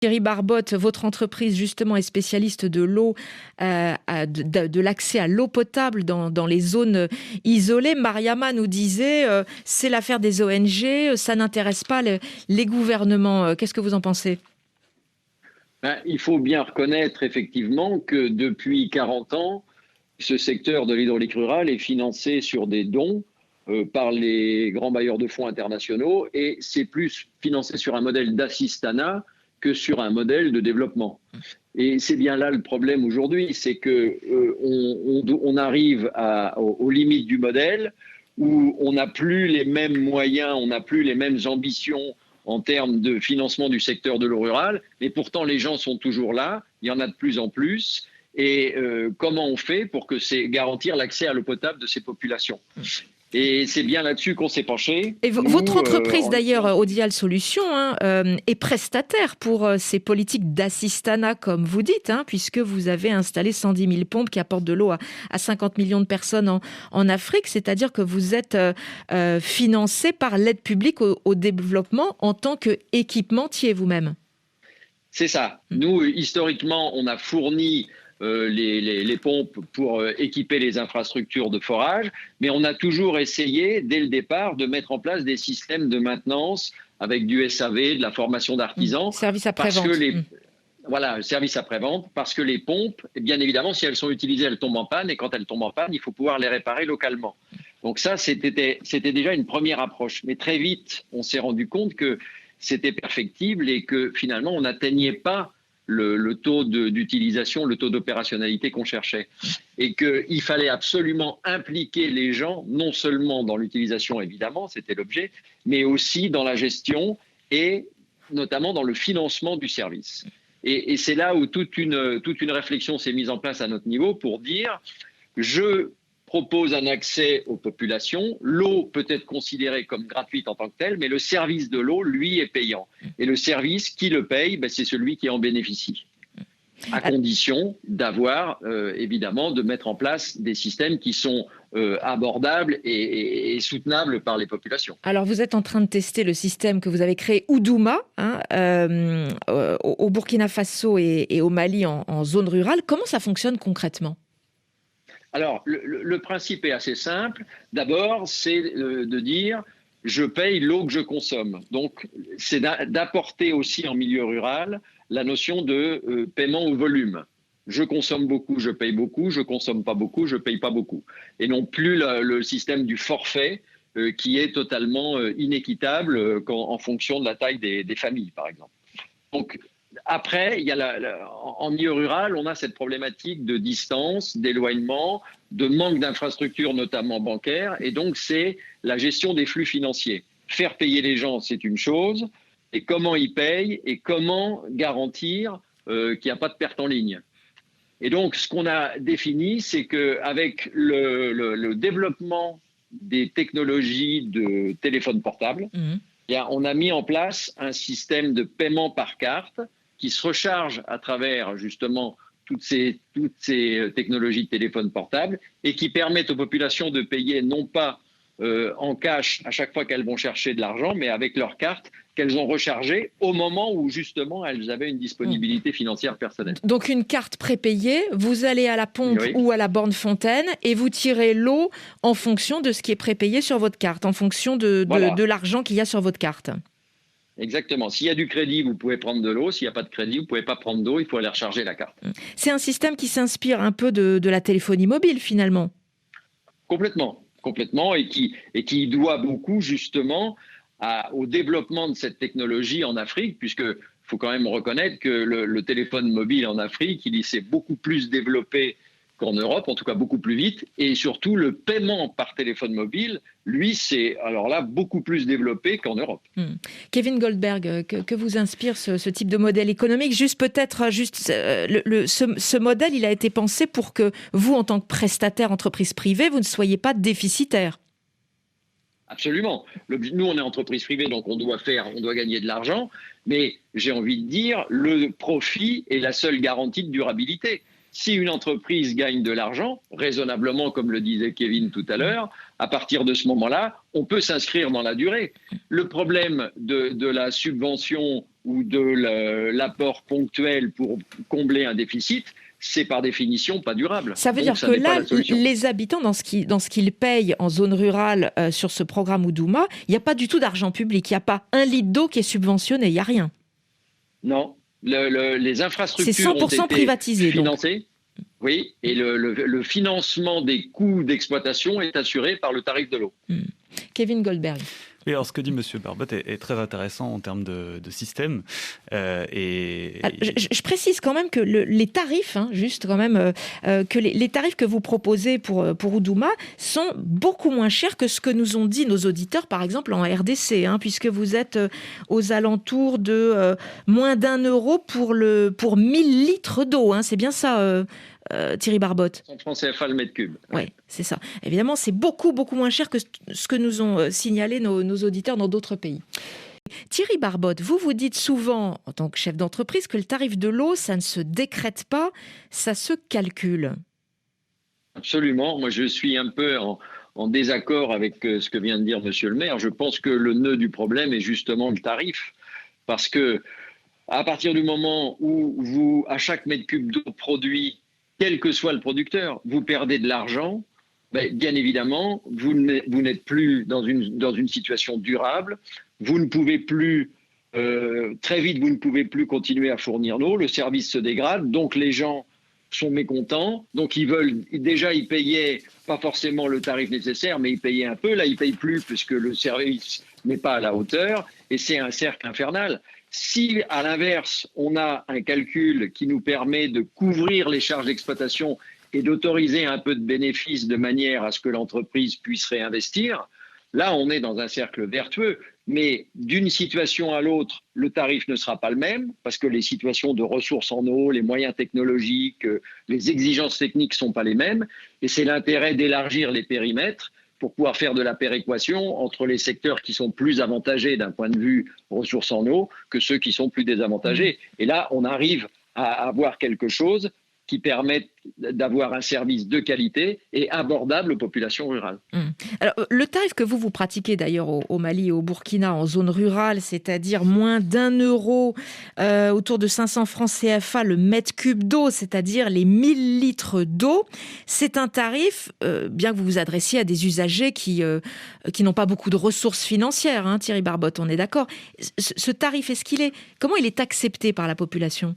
Thierry Barbotte, votre entreprise justement est spécialiste de l'eau, de l'accès à l'eau potable dans les zones isolées. Mariama nous disait, c'est l'affaire des ONG, ça n'intéresse pas les gouvernements. Qu'est-ce que vous en pensez ? Il faut bien reconnaître effectivement que depuis 40 ans, ce secteur de l'hydraulique rurale est financé sur des dons par les grands bailleurs de fonds internationaux, et c'est plus financé sur un modèle d'assistanat que sur un modèle de développement. Et c'est bien là le problème aujourd'hui, c'est que on arrive aux limites du modèle où on n'a plus les mêmes moyens, on n'a plus les mêmes ambitions en termes de financement du secteur de l'eau rurale, mais pourtant les gens sont toujours là, il y en a de plus en plus. Et comment on fait pour garantir l'accès à l'eau potable de ces populations ? Et c'est bien là-dessus qu'on s'est penché. Et votre entreprise, d'ailleurs, Odial Solutions, est prestataire pour ces politiques d'assistanat, comme vous dites, puisque vous avez installé 110 000 pompes qui apportent de l'eau à 50 millions de personnes en Afrique. C'est-à-dire que vous êtes financé par l'aide publique au développement en tant qu'équipementier vous-même. C'est ça. Nous, historiquement, on a fourni les pompes pour équiper les infrastructures de forage, mais on a toujours essayé, dès le départ, de mettre en place des systèmes de maintenance avec du SAV, de la formation d'artisans. Service après-vente. Voilà, service après-vente, parce que les pompes, bien évidemment, si elles sont utilisées, elles tombent en panne, et quand elles tombent en panne, il faut pouvoir les réparer localement. Donc ça, c'était déjà une première approche. Mais très vite, on s'est rendu compte que c'était perfectible et que finalement, on n'atteignait pas le taux d'utilisation, le taux d'opérationnalité qu'on cherchait. Et qu'il fallait absolument impliquer les gens, non seulement dans l'utilisation, évidemment, c'était l'objet, mais aussi dans la gestion et notamment dans le financement du service. Et c'est là où toute une réflexion s'est mise en place à notre niveau pour dire « je propose un accès aux populations. L'eau peut être considérée comme gratuite en tant que telle, mais le service de l'eau, lui, est payant. Et le service, qui le paye, c'est celui qui en bénéficie. À condition d'avoir, évidemment, de mettre en place des systèmes qui sont abordables et soutenables par les populations. Alors, vous êtes en train de tester le système que vous avez créé, Oudouma, au Burkina Faso et au Mali en zone rurale. Comment ça fonctionne concrètement ? Alors, le principe est assez simple. D'abord, c'est de dire « je paye l'eau que je consomme ». Donc, c'est d'apporter aussi en milieu rural la notion de paiement au volume. Je consomme beaucoup, je paye beaucoup. Je consomme pas beaucoup, je paye pas beaucoup. Et non plus le système du forfait qui est totalement inéquitable en fonction de la taille des familles, par exemple. Donc, après, il y a en milieu rural, on a cette problématique de distance, d'éloignement, de manque d'infrastructures, notamment bancaires. Et donc, c'est la gestion des flux financiers. Faire payer les gens, c'est une chose. Et comment ils payent et comment garantir qu'il n'y a pas de perte en ligne. Et donc, ce qu'on a défini, c'est qu'avec le développement des technologies de téléphone portable, on a mis en place un système de paiement par carte qui se recharge à travers justement toutes ces technologies de téléphone portable et qui permettent aux populations de payer non pas en cash à chaque fois qu'elles vont chercher de l'argent, mais avec leur carte qu'elles ont rechargée au moment où justement elles avaient une disponibilité financière personnelle. Donc une carte prépayée, vous allez à la pompe ou à la borne fontaine et vous tirez l'eau en fonction de ce qui est prépayé sur votre carte, en fonction de l'argent qu'il y a sur votre carte. Exactement. S'il y a du crédit, vous pouvez prendre de l'eau. S'il n'y a pas de crédit, vous ne pouvez pas prendre d'eau. Il faut aller recharger la carte. C'est un système qui s'inspire un peu de la téléphonie mobile, finalement. Complètement. Et qui doit beaucoup, justement, au développement de cette technologie en Afrique, puisqu'il faut quand même reconnaître que le téléphone mobile en Afrique, il s'est beaucoup plus développé qu'en Europe, en tout cas beaucoup plus vite. Et surtout, le paiement par téléphone mobile, lui, c'est alors là beaucoup plus développé qu'en Europe. Kevin Goldberg, que vous inspire ce type de modèle économique ? Ce modèle, il a été pensé pour que vous, en tant que prestataire entreprise privée, vous ne soyez pas déficitaire. Absolument. Nous, on est entreprise privée, donc on doit gagner de l'argent. Mais j'ai envie de dire, le profit est la seule garantie de durabilité. Si une entreprise gagne de l'argent, raisonnablement, comme le disait Kevin tout à l'heure, à partir de ce moment-là, on peut s'inscrire dans la durée. Le problème de la subvention ou de l'apport ponctuel pour combler un déficit, c'est par définition pas durable. Ça veut dire que là, les habitants, dans ce qu'ils payent en zone rurale sur ce programme Oudouma, il n'y a pas du tout d'argent public, il n'y a pas un litre d'eau qui est subventionné, il n'y a rien. Non, les infrastructures c'est 100% ont été privatisé, financées. Oui, et le financement des coûts d'exploitation est assuré par le tarif de l'eau. Kevin Goldberg. Oui, alors ce que dit M. Barbotte est très intéressant en termes de système. Je précise quand même que les tarifs, juste quand même, que les tarifs que vous proposez pour Oudouma sont beaucoup moins chers que ce que nous ont dit nos auditeurs, par exemple en RDC, puisque vous êtes aux alentours de moins d'1 € pour 1000 litres d'eau. C'est bien ça, Thierry Barbotte. 100 francs CFA le mètre cube. Oui, c'est ça. Évidemment, c'est beaucoup, beaucoup moins cher que ce que nous ont signalé nos auditeurs dans d'autres pays. Thierry Barbotte, vous dites souvent, en tant que chef d'entreprise, que le tarif de l'eau, ça ne se décrète pas, ça se calcule. Absolument. Moi, je suis un peu en désaccord avec ce que vient de dire Monsieur le maire. Je pense que le nœud du problème est justement le tarif. Parce que à partir du moment où vous, à chaque mètre cube d'eau produit, quel que soit le producteur, vous perdez de l'argent, bien évidemment, vous n'êtes plus dans une situation durable, vous ne pouvez plus, très vite, vous ne pouvez plus continuer à fournir l'eau, le service se dégrade, donc les gens sont mécontents, donc ils veulent, déjà ils payaient pas forcément le tarif nécessaire, mais ils payaient un peu, là ils ne payent plus puisque le service n'est pas à la hauteur, et c'est un cercle infernal. Si, à l'inverse, on a un calcul qui nous permet de couvrir les charges d'exploitation et d'autoriser un peu de bénéfices de manière à ce que l'entreprise puisse réinvestir, là, on est dans un cercle vertueux. Mais d'une situation à l'autre, le tarif ne sera pas le même parce que les situations de ressources en eau, les moyens technologiques, les exigences techniques ne sont pas les mêmes. Et c'est l'intérêt d'élargir les périmètres pour pouvoir faire de la péréquation entre les secteurs qui sont plus avantagés d'un point de vue ressources en eau que ceux qui sont plus désavantagés. Et là, on arrive à avoir quelque chose qui permet d'avoir un service de qualité et abordable aux populations rurales. Alors, le tarif que vous pratiquez d'ailleurs au Mali et au Burkina en zone rurale, c'est-à-dire moins d'1 €, autour de 500 francs CFA le mètre cube d'eau, c'est-à-dire les 1000 litres d'eau, c'est un tarif, bien que vous vous adressiez à des usagers qui n'ont pas beaucoup de ressources financières, Thierry Barbotte, on est d'accord. Ce tarif, comment il est accepté par la population ?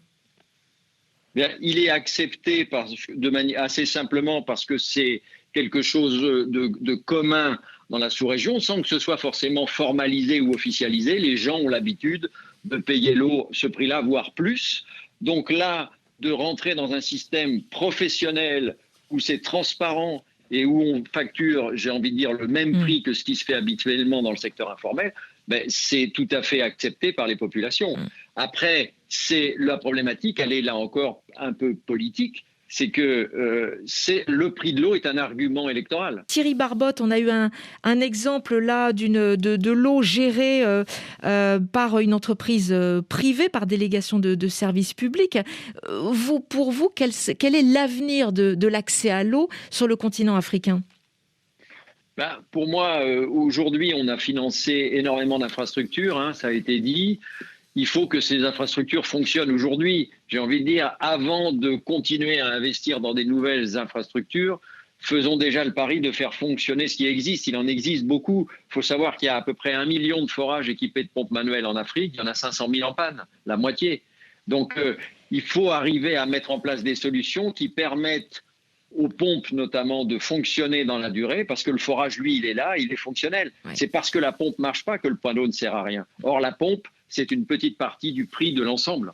Bien, il est accepté de manière assez simplement parce que c'est quelque chose de commun dans la sous-région, sans que ce soit forcément formalisé ou officialisé. Les gens ont l'habitude de payer l'eau ce prix-là, voire plus. Donc là, de rentrer dans un système professionnel où c'est transparent et où on facture, j'ai envie de dire, le même prix que ce qui se fait habituellement dans le secteur informel, c'est tout à fait accepté par les populations. Après, la problématique, elle est là encore un peu politique, c'est que le prix de l'eau est un argument électoral. Thierry Barbotte, on a eu un exemple là de l'eau gérée par une entreprise privée, par délégation de services publics. Pour vous, quel est l'avenir de l'accès à l'eau sur le continent africain ? Pour moi, aujourd'hui, on a financé énormément d'infrastructures, ça a été dit. Il faut que ces infrastructures fonctionnent aujourd'hui. J'ai envie de dire, avant de continuer à investir dans des nouvelles infrastructures, faisons déjà le pari de faire fonctionner ce qui existe. Il en existe beaucoup. Il faut savoir qu'il y a à peu près 1 million de forages équipés de pompes manuelles en Afrique. Il y en a 500 000 en panne, la moitié. Donc, il faut arriver à mettre en place des solutions qui permettent aux pompes notamment de fonctionner dans la durée, parce que le forage, lui, il est là, il est fonctionnel. Ouais. C'est parce que la pompe ne marche pas que le point d'eau ne sert à rien. Or, la pompe, c'est une petite partie du prix de l'ensemble.